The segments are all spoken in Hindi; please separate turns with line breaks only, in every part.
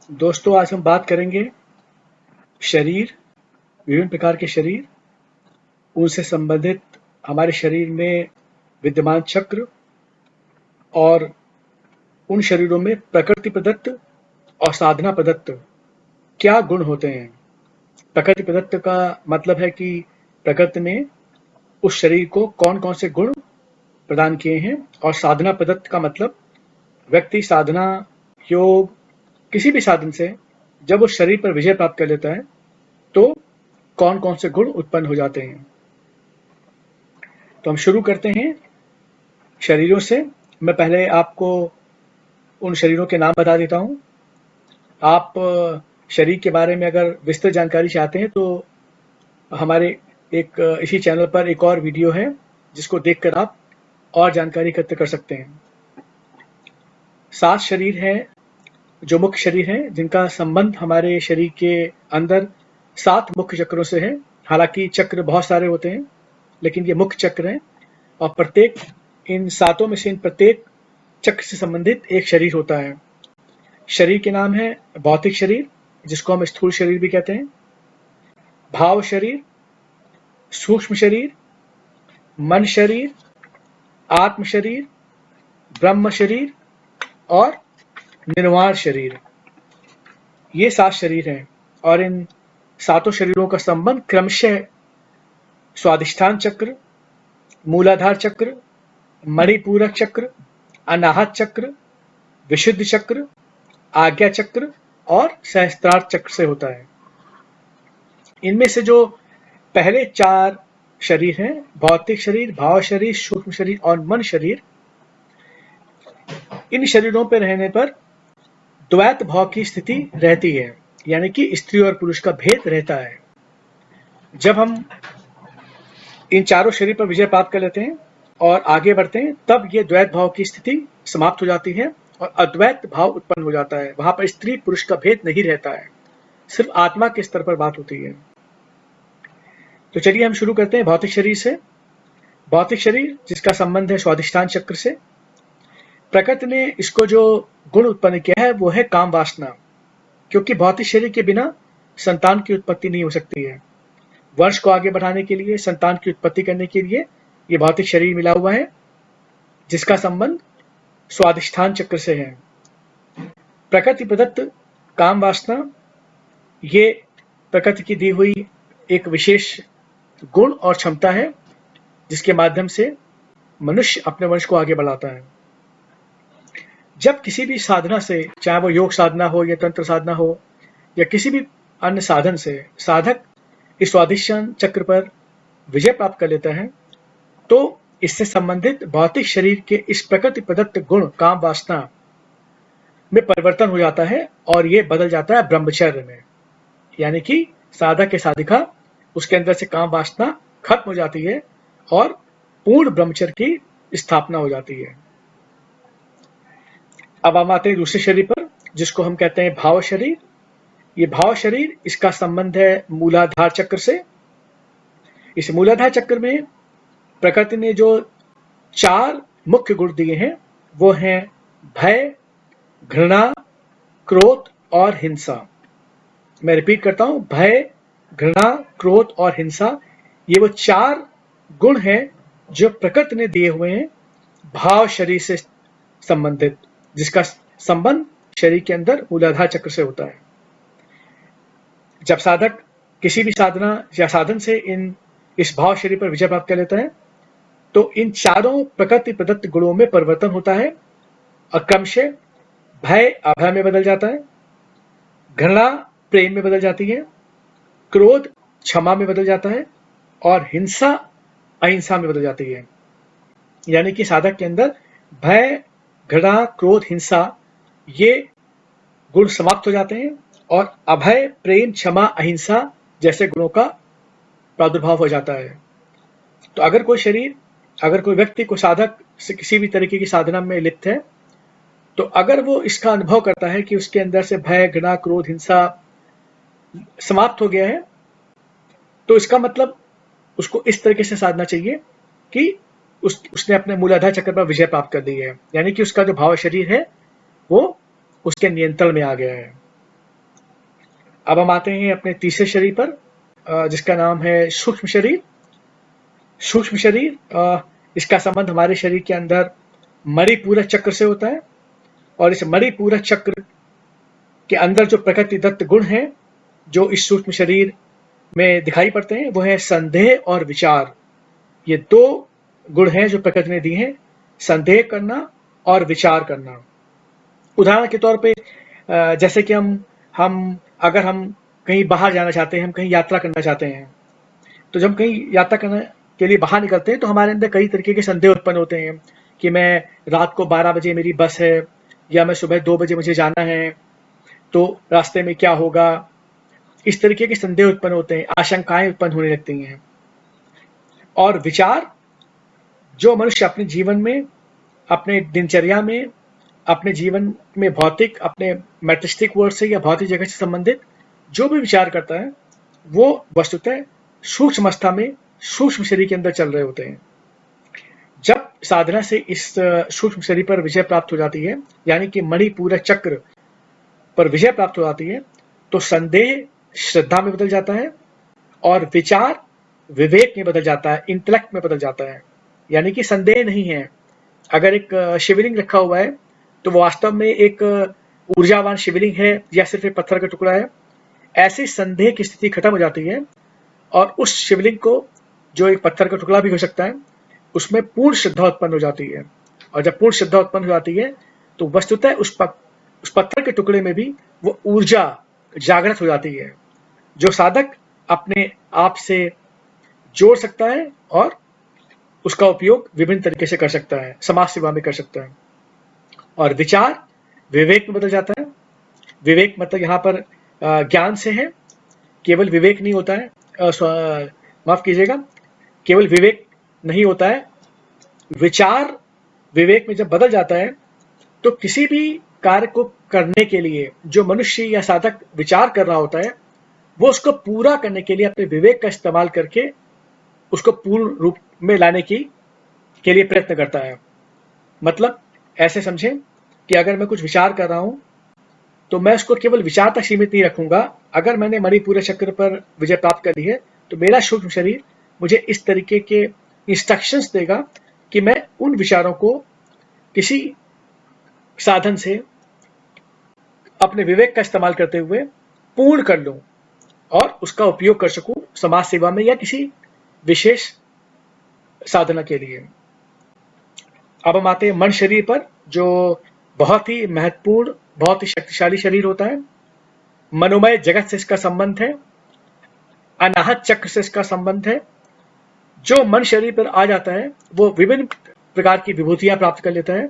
दोस्तों, आज हम बात करेंगे शरीर, विभिन्न प्रकार के शरीर, उनसे संबंधित हमारे शरीर में विद्यमान चक्र और उन शरीरों में प्रकृति प्रदत्त और साधना प्रदत्त क्या गुण होते हैं। प्रकृति प्रदत्त का मतलब है कि प्रकृति ने उस शरीर को कौन-कौन से गुण प्रदान किए हैं, और साधना प्रदत्त का मतलब व्यक्ति साधना, योग, किसी भी साधन से जब उस शरीर पर विजय प्राप्त कर लेता है, तो कौन-कौन से गुण उत्पन्न हो जाते हैं। तो हम शुरू करते हैं शरीरों से। मैं पहले आपको उन शरीरों के नाम बता देता हूँ। आप शरीर के बारे में अगर विस्तृत जानकारी चाहते हैं तो हमारे इसी चैनल पर एक और वीडियो है जिसको देखकर आप और जानकारी एकत्र कर सकते हैं। 7 शरीर हैं जो मुख्य शरीर हैं, जिनका संबंध हमारे शरीर के अंदर 7 मुख्य चक्रों से है। हालांकि चक्र बहुत सारे होते हैं, लेकिन ये मुख्य चक्र हैं और इन सातों में से इन प्रत्येक चक्र से संबंधित एक शरीर होता है। शरीर के नाम है भौतिक शरीर, जिसको हम स्थूल शरीर भी कहते हैं, भाव शरीर, सूक्ष्म शरीर, मन शरीर, आत्म शरीर, ब्रह्म शरीर और निर्वाण शरीर। ये 7 शरीर हैं और इन सातों शरीरों का संबंध क्रमशः स्वादिष्ठान चक्र, मूलाधार चक्र, मणिपूरक चक्र, अनाहत चक्र, विशुद्ध चक्र, आज्ञा चक्र और सहस्त्रार चक्र से होता है। इनमें से जो पहले 4 शरीर हैं, भौतिक शरीर, भाव शरीर, सूक्ष्म शरीर और मन शरीर, इन शरीरों पर रहने पर द्वैत भाव की स्थिति रहती है, यानी कि स्त्री और पुरुष का भेद रहता है। जब हम इन चारों शरीर पर विजय प्राप्त कर लेते हैं और आगे बढ़ते हैं, तब ये द्वैत भाव की स्थिति समाप्त हो जाती है और अद्वैत भाव उत्पन्न हो जाता है। वहां पर स्त्री पुरुष का भेद नहीं रहता है, सिर्फ आत्मा के स्तर पर बात होती है। तो चलिए हम शुरू करते हैं भौतिक शरीर से। भौतिक शरीर जिसका संबंध है स्वादिष्ठान चक्र से। प्रकृति ने इसको जो गुण उत्पन्न किया है वो है काम वासना, क्योंकि भौतिक शरीर के बिना संतान की उत्पत्ति नहीं हो सकती है। वंश को आगे बढ़ाने के लिए, संतान की उत्पत्ति करने के लिए ये भौतिक शरीर मिला हुआ है, जिसका संबंध स्वादिष्ठान चक्र से है। प्रकृति प्रदत्त काम वासना ये प्रकृति की दी हुई एक विशेष गुण और क्षमता है, जिसके माध्यम से मनुष्य अपने वंश को आगे बढ़ाता है। जब किसी भी साधना से, चाहे वो योग साधना हो या तंत्र साधना हो या किसी भी अन्य साधन से, साधक इस स्वादिष्ठान चक्र पर विजय प्राप्त कर लेता है, तो इससे संबंधित भौतिक शरीर के इस प्रकृति प्रदत्त गुण काम वासना में परिवर्तन हो जाता है और ये बदल जाता है ब्रह्मचर्य में, यानी कि साधक के साधिका उसके अंदर से काम वासना खत्म हो जाती है और पूर्ण ब्रह्मचर्य की स्थापना हो जाती है। अब हम आते हैं दूसरे शरीर पर, जिसको हम कहते हैं भाव शरीर। ये भाव शरीर, इसका संबंध है मूलाधार चक्र से। इस मूलाधार चक्र में प्रकृति ने जो 4 मुख्य गुण दिए हैं वो हैं भय, घृणा, क्रोध और हिंसा। मैं रिपीट करता हूं, भय, घृणा, क्रोध और हिंसा, ये वो 4 गुण हैं जो प्रकृति ने दिए हुए हैं भाव शरीर से संबंधित, जिसका संबंध शरीर के अंदर मूलाधार चक्र से होता है। जब साधक किसी भी साधना या साधन से इस भाव शरीर पर विजय प्राप्त कर लेता है, तो इन चारों प्रकृति प्रदत्त गुणों में परिवर्तन होता है और क्रमशः भय अभय में बदल जाता है, घृणा प्रेम में बदल जाती है, क्रोध क्षमा में बदल जाता है और हिंसा अहिंसा में बदल जाती है। यानी कि साधक के अंदर भय, घृणा, क्रोध, हिंसा ये गुण समाप्त हो जाते हैं और अभय, प्रेम, क्षमा, अहिंसा जैसे गुणों का प्रादुर्भाव हो जाता है। तो अगर कोई व्यक्ति को साधक से किसी भी तरीके की साधना में लिप्त है, तो अगर वो इसका अनुभव करता है कि उसके अंदर से भय, घृणा, क्रोध, हिंसा समाप्त हो गया है, तो इसका मतलब उसको इस तरीके से साधना चाहिए कि उसने अपने मूलाधार चक्र पर विजय प्राप्त कर दी है, यानी कि उसका जो भाव शरीर है वो उसके नियंत्रण में आ गया है। अब हम आते हैं अपने तीसरे शरीर पर, जिसका नाम है सूक्ष्म शरीर। सूक्ष्म शरीर, इसका संबंध हमारे शरीर के अंदर मणिपूरक चक्र से होता है, और इस मणिपूरक चक्र के अंदर जो प्रकृति दत्त गुण हैं जो इस सूक्ष्म शरीर में दिखाई पड़ते हैं, वो है संदेह और विचार। ये दो गुण हैं जो प्रकृति ने दी हैं, संदेह करना और विचार करना। उदाहरण के तौर पे जैसे कि हम अगर हम कहीं बाहर जाना चाहते हैं, हम कहीं यात्रा करना चाहते हैं, तो जब हम कहीं यात्रा करने के लिए बाहर निकलते हैं तो हमारे अंदर कई तरीके के संदेह उत्पन्न होते हैं कि मैं रात को 12 बजे मेरी बस है, या मैं सुबह 2 बजे मुझे जाना है, तो रास्ते में क्या होगा। इस तरीके के संदेह उत्पन्न होते हैं, आशंकाएं उत्पन्न होने लगती हैं। और विचार, जो मनुष्य अपने जीवन में, अपने दिनचर्या में, अपने जीवन में भौतिक, अपने मैटेरियलिस्टिक वर्ल्ड से या भौतिक जगत से संबंधित जो भी विचार करता है, वो वस्तुतः सूक्ष्म अवस्था में सूक्ष्म शरीर के अंदर चल रहे होते हैं। जब साधना से इस सूक्ष्म शरीर पर विजय प्राप्त हो जाती है, यानी कि मणिपूरक चक्र पर विजय प्राप्त हो जाती है, तो संदेह श्रद्धा में बदल जाता है और विचार विवेक में बदल जाता है, इंटेलेक्ट में बदल जाता है। यानी कि संदेह नहीं है। अगर एक शिवलिंग रखा हुआ है तो वो वास्तव में एक ऊर्जावान शिवलिंग है या सिर्फ एक पत्थर का टुकड़ा है, ऐसी संदेह की स्थिति खत्म हो जाती है, और उस शिवलिंग को, जो एक पत्थर का टुकड़ा भी हो सकता है, उसमें पूर्ण श्रद्धा उत्पन्न हो जाती है। और जब पूर्ण श्रद्धा उत्पन्न हो जाती है तो वस्तुतः उस पत्थर के टुकड़े में भी वो ऊर्जा जागृत हो जाती है, जो साधक अपने आप से जोड़ सकता है और उसका उपयोग विभिन्न तरीके से कर सकता है, समाज सेवा में कर सकता है। और विचार विवेक में बदल जाता है। विवेक मतलब यहाँ पर ज्ञान से है, केवल विवेक नहीं होता है, माफ कीजिएगा, केवल विवेक नहीं होता है। विचार विवेक में जब बदल जाता है तो किसी भी कार्य को करने के लिए जो मनुष्य या साधक विचार कर रहा होता है, वो उसको पूरा करने के लिए अपने विवेक का इस्तेमाल करके उसको पूर्ण रूप में लाने के लिए प्रयत्न करता है। मतलब ऐसे समझें कि अगर मैं कुछ विचार कर रहा हूं तो मैं उसको केवल विचार तक सीमित नहीं रखूंगा। अगर मैंने मणिपूरक चक्र पर विजय प्राप्त कर ली है तो मेरा सूक्ष्म शरीर मुझे इस तरीके के इंस्ट्रक्शंस देगा कि मैं उन विचारों को किसी साधन से अपने विवेक का इस्तेमाल करते हुए पूर्ण कर लूं और उसका उपयोग कर सकूं समाज सेवा में या किसी विशेष साधना के लिए। अब हम आते हैं मन शरीर पर, जो बहुत ही महत्वपूर्ण, बहुत ही शक्तिशाली शरीर होता है। मनोमय जगत से इसका संबंध है, अनाहत चक्र से इसका संबंध है। जो मन शरीर पर आ जाता है वो विभिन्न प्रकार की विभूतियां प्राप्त कर लेता है।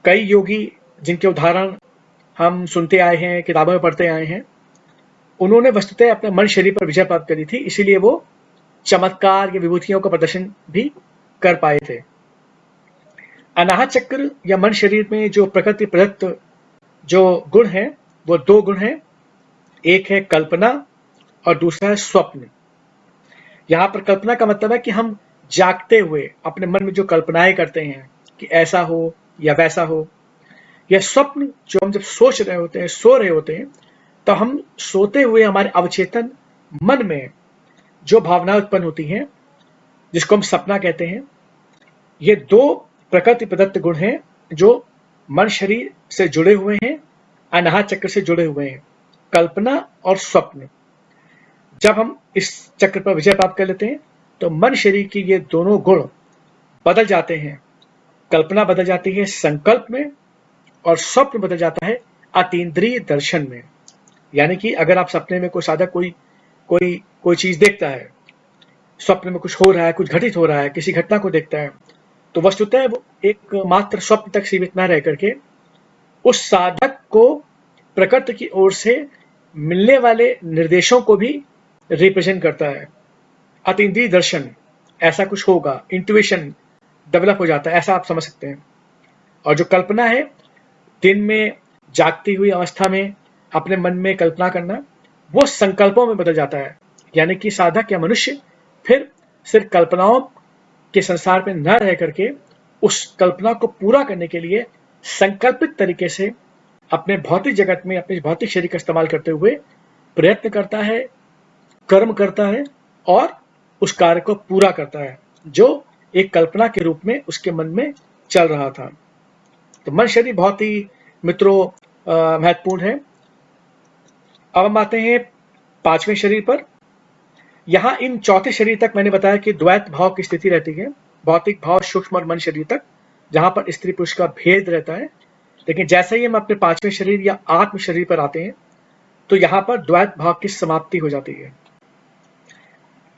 कई योगी जिनके उदाहरण हम सुनते आए हैं, किताबों में पढ़ते आए हैं, उन्होंने वस्तुतः अपने मन शरीर पर विजय प्राप्त करी थी, इसीलिए वो चमत्कार या विभूतियों का प्रदर्शन भी कर पाए थे। अनाहत चक्र या मन शरीर में जो प्रकृति प्रदत्त जो गुण है, वो दो गुण हैं। एक है कल्पना और दूसरा है स्वप्न। यहाँ पर कल्पना का मतलब है कि हम जागते हुए अपने मन में जो कल्पनाएं करते हैं कि ऐसा हो या वैसा हो। यह स्वप्न जो हम जब सोच रहे होते हैं, सो रहे होते हैं, तो हम सोते हुए हमारे अवचेतन मन में जो भावनाएं उत्पन्न होती हैं, जिसको हम सपना कहते हैं, ये दो प्रकृति प्रदत्त गुण हैं जो मन शरीर से जुड़े हुए हैं, अनाहत चक्र से जुड़े हुए हैं, कल्पना और स्वप्न। जब हम इस चक्र पर विजय प्राप्त कर लेते हैं तो मन शरीर की ये दोनों गुण बदल जाते हैं। कल्पना बदल जाती है संकल्प में और स्वप्न बदल जाता है अतीन्द्रिय दर्शन में। यानी कि अगर आप सपने में कोई साधक कोई चीज देखता है, स्वप्न में कुछ हो रहा है, कुछ घटित हो रहा है, किसी घटना को देखता है, तो वस्तुतः वो एक मात्र स्वप्न तक सीमित न रह करके उस साधक को प्रकृति की ओर से मिलने वाले निर्देशों को भी रिप्रेजेंट करता है। अतीन्द्रिय दर्शन, ऐसा कुछ होगा, इंट्यूशन डेवलप हो जाता है, ऐसा आप समझ सकते हैं। और जो कल्पना है, दिन में जागती हुई अवस्था में अपने मन में कल्पना करना, वो संकल्पों में बदल जाता है। यानी कि साधक या मनुष्य फिर सिर्फ कल्पनाओं के संसार में न रह करके उस कल्पना को पूरा करने के लिए संकल्पित तरीके से अपने भौतिक जगत में अपने भौतिक शरीर का इस्तेमाल करते हुए प्रयत्न करता है, कर्म करता है और उस कार्य को पूरा करता है जो एक कल्पना के रूप में उसके मन में चल रहा था। तो मन शरीर बहुत ही मित्रों महत्वपूर्ण है। अब हम आते हैं पांचवें शरीर पर। यहाँ इन चौथे शरीर तक मैंने बताया कि द्वैत भाव की स्थिति रहती है, भौतिक भाव, सूक्ष्म और मन शरीर तक, जहां पर स्त्री पुरुष का भेद रहता है। लेकिन जैसे ही हम अपने पांचवें शरीर या आत्म शरीर पर आते हैं तो यहाँ पर द्वैत भाव की समाप्ति हो जाती है।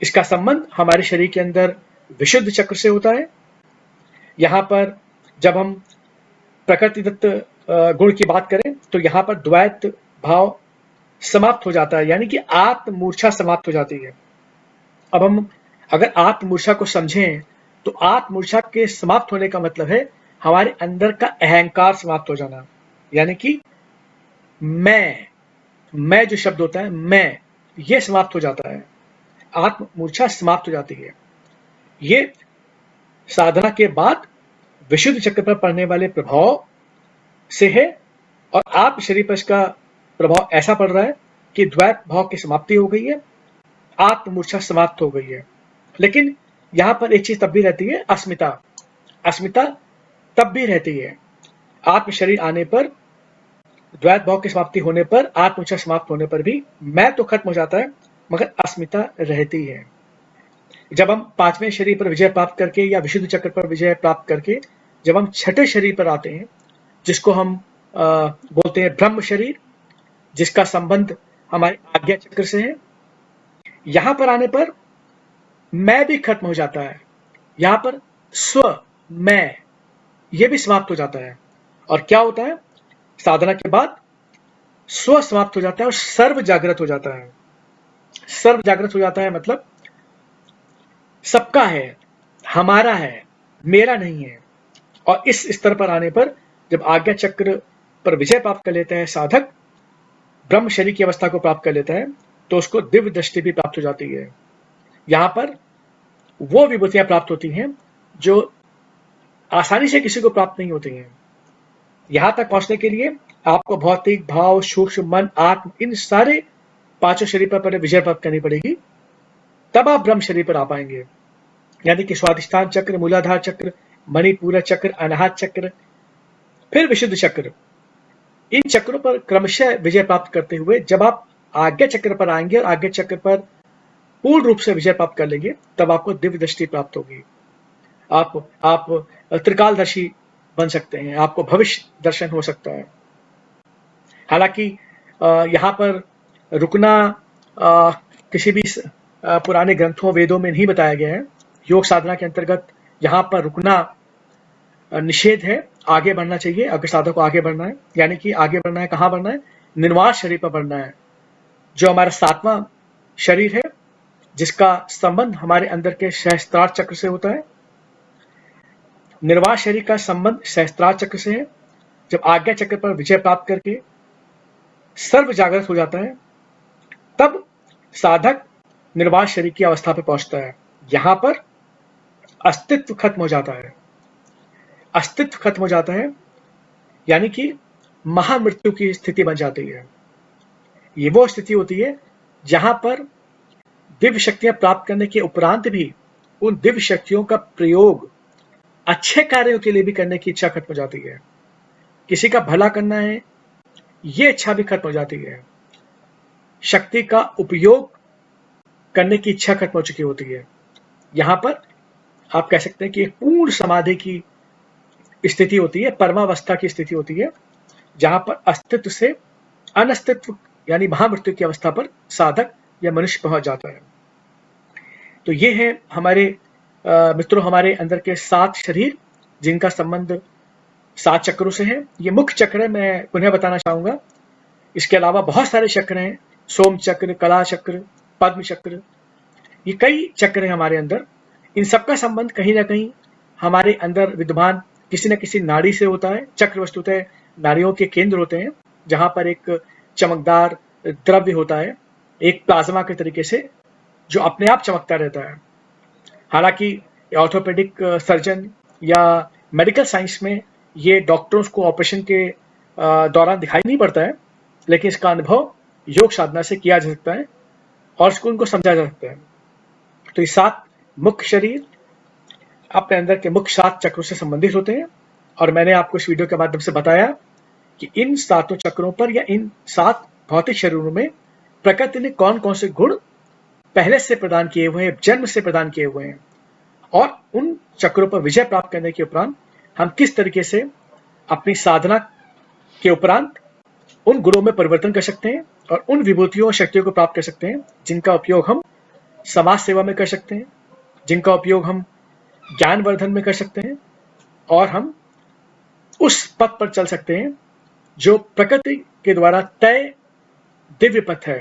इसका संबंध हमारे शरीर के अंदर विशुद्ध चक्र से होता है। यहाँ पर जब हम प्रकृति दत्त गुण की बात करें तो यहाँ पर द्वैत भाव समाप्त हो जाता है, यानी कि आत्म मूर्छा समाप्त हो जाती है। अब हम अगर आत्म मूर्छा को समझें तो आत्म मूर्छा के समाप्त होने का मतलब है हमारे अंदर का अहंकार समाप्त हो जाना, यानी कि मैं जो शब्द होता है मैं, ये समाप्त हो जाता है, आत्म मूर्छा समाप्त हो जाती है। ये साधना के बाद विशुद्ध चक्र पर पड़ने वाले प्रभाव से है और आत्म शरीर पर इसका प्रभाव ऐसा पड़ रहा है कि द्वैत भाव की समाप्ति हो गई है, आत्म मूर्छा समाप्त हो गई है। लेकिन यहां पर एक चीज तब भी रहती है, अस्मिता। अस्मिता तब भी रहती है। आत्म शरीर आने पर, द्वैत भाव की समाप्ति होने पर, आत्म मूर्छा समाप्त होने पर भी मैं तो खत्म हो जाता है मगर अस्मिता रहती है। जब हम पांचवें शरीर पर विजय प्राप्त करके या विशुद्ध चक्र पर विजय प्राप्त करके जब हम छठे शरीर पर आते हैं, जिसको हम बोलते हैं ब्रह्म शरीर, जिसका संबंध हमारे आज्ञा चक्र से है, यहां पर आने पर मैं भी खत्म हो जाता है। यहां पर स्व, मैं, यह भी समाप्त हो जाता है। और क्या होता है, साधना के बाद स्व समाप्त हो जाता है और सर्व जागृत हो जाता है। सर्व जागृत हो जाता है मतलब सबका है, हमारा है, मेरा नहीं है। और इस स्तर पर आने पर जब आज्ञा चक्र पर विजय प्राप्त कर लेता है साधक, ब्रह्म शरीर की अवस्था को प्राप्त कर लेता है, तो उसको दिव्य दृष्टि भी प्राप्त हो जाती है। यहां पर वो विभूतियां प्राप्त होती हैं जो आसानी से किसी को प्राप्त नहीं होती हैं। यहां तक पहुंचने के लिए आपको भौतिक भाव, सूक्ष्म, मन, आत्म, इन सारे पांचों शरीर पर पहले विजय प्राप्त करनी पड़ेगी, तब आप ब्रह्म शरीर पर आ पाएंगे। यानी कि स्वाधिष्ठान चक्र, मूलाधार चक्र, मणिपूर चक्र, अनाहत चक्र, फिर विशुद्ध चक्र, इन चक्रों पर क्रमशः विजय प्राप्त करते हुए जब आप आज्ञा चक्र पर आएंगे और आज्ञा चक्र पर पूर्ण रूप से विजय प्राप्त कर लेंगे, तब आपको दिव्य दृष्टि प्राप्त होगी। आप त्रिकालदर्शी बन सकते हैं, आपको भविष्य दर्शन हो सकता है। हालांकि यहाँ पर रुकना किसी भी पुराने ग्रंथों, वेदों में नहीं बताया गया है। योग साधना के अंतर्गत यहाँ पर रुकना निषेध है, आगे बढ़ना चाहिए अगर साधक को आगे बढ़ना है। यानी कि आगे बढ़ना है, कहाँ बढ़ना है, निर्वाण शरीर पर बढ़ना है, जो हमारा सातवां शरीर है, जिसका संबंध हमारे अंदर के सहस्त्रार चक्र से होता है। निर्वाण शरीर का संबंध सहस्त्रार चक्र से है। जब आज्ञा चक्र पर विजय प्राप्त करके सर्व जागृत हो जाता है, तब साधक निर्वाण शरीर की अवस्था पर पहुंचता है। यहां पर अस्तित्व खत्म हो जाता है। अस्तित्व खत्म हो जाता है यानी कि महामृत्यु की स्थिति बन जाती है। ये वो स्थिति होती है जहां पर दिव्य शक्तियां प्राप्त करने के उपरांत भी उन दिव्य शक्तियों का प्रयोग अच्छे कार्यों के लिए भी करने की इच्छा खत्म हो जाती है। किसी का भला करना है, ये इच्छा भी खत्म हो जाती है। शक्ति का उपयोग करने की इच्छा खत्म हो चुकी होती है। यहां पर आप कह सकते हैं कि एक पूर्ण समाधि की स्थिति होती है, परमावस्था की स्थिति होती है, जहां पर अस्तित्व से अनस्तित्व यानी महामृत्यु की अवस्था पर साधक या मनुष्य पहुंच जाता है। तो ये है हमारे मित्रों, हमारे अंदर के 7 शरीर जिनका संबंध 7 चक्रों से है। ये मुख्य चक्र है, मैं पुनः बताना चाहूंगा। इसके अलावा बहुत सारे चक्र हैं, सोम चक्र, कला चक्र, पद्म चक्र, ये कई चक्र हैं हमारे अंदर। इन सबका संबंध कहीं ना कहीं हमारे अंदर विद्यमान किसी न किसी नाड़ी से होता है। चक्र वस्तुतः नाड़ियों के केंद्र होते हैं, जहां पर एक चमकदार द्रव्य होता है, एक प्लाज्मा के तरीके से, जो अपने आप चमकता रहता है। हालांकि ऑर्थोपेडिक सर्जन या मेडिकल साइंस में ये डॉक्टर्स को ऑपरेशन के दौरान दिखाई नहीं पड़ता है, लेकिन इसका अनुभव योग साधना से किया जा सकता है और इसको उनको समझा जा सकता है। तो ये 7 मुख्य शरीर अपने अंदर के मुख्य 7 चक्रों से संबंधित होते हैं और मैंने आपको इस वीडियो के माध्यम से बताया कि इन 7 चक्रों पर या इन 7 भौतिक शरीरों में प्रकृति ने कौन कौन से गुण पहले से प्रदान किए हुए हैं, जन्म से प्रदान किए हुए हैं, और उन चक्रों पर विजय प्राप्त करने के उपरांत हम किस तरीके से अपनी साधना के उपरांत उन गुणों में परिवर्तन कर सकते हैं और उन विभूतियों और शक्तियों को प्राप्त कर सकते हैं जिनका उपयोग हम समाज सेवा में कर सकते हैं, जिनका उपयोग हम ज्ञानवर्धन में कर सकते हैं और हम उस पथ पर चल सकते हैं जो प्रकृति के द्वारा तय दिव्य पथ है।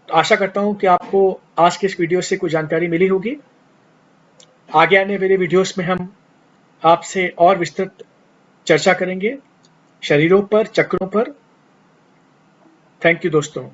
तो आशा करता हूं कि आपको आज के इस वीडियो से कुछ जानकारी मिली होगी। आगे आने वाले वीडियोस में हम आपसे और विस्तृत चर्चा करेंगे शरीरों पर, चक्रों पर। थैंक यू दोस्तों।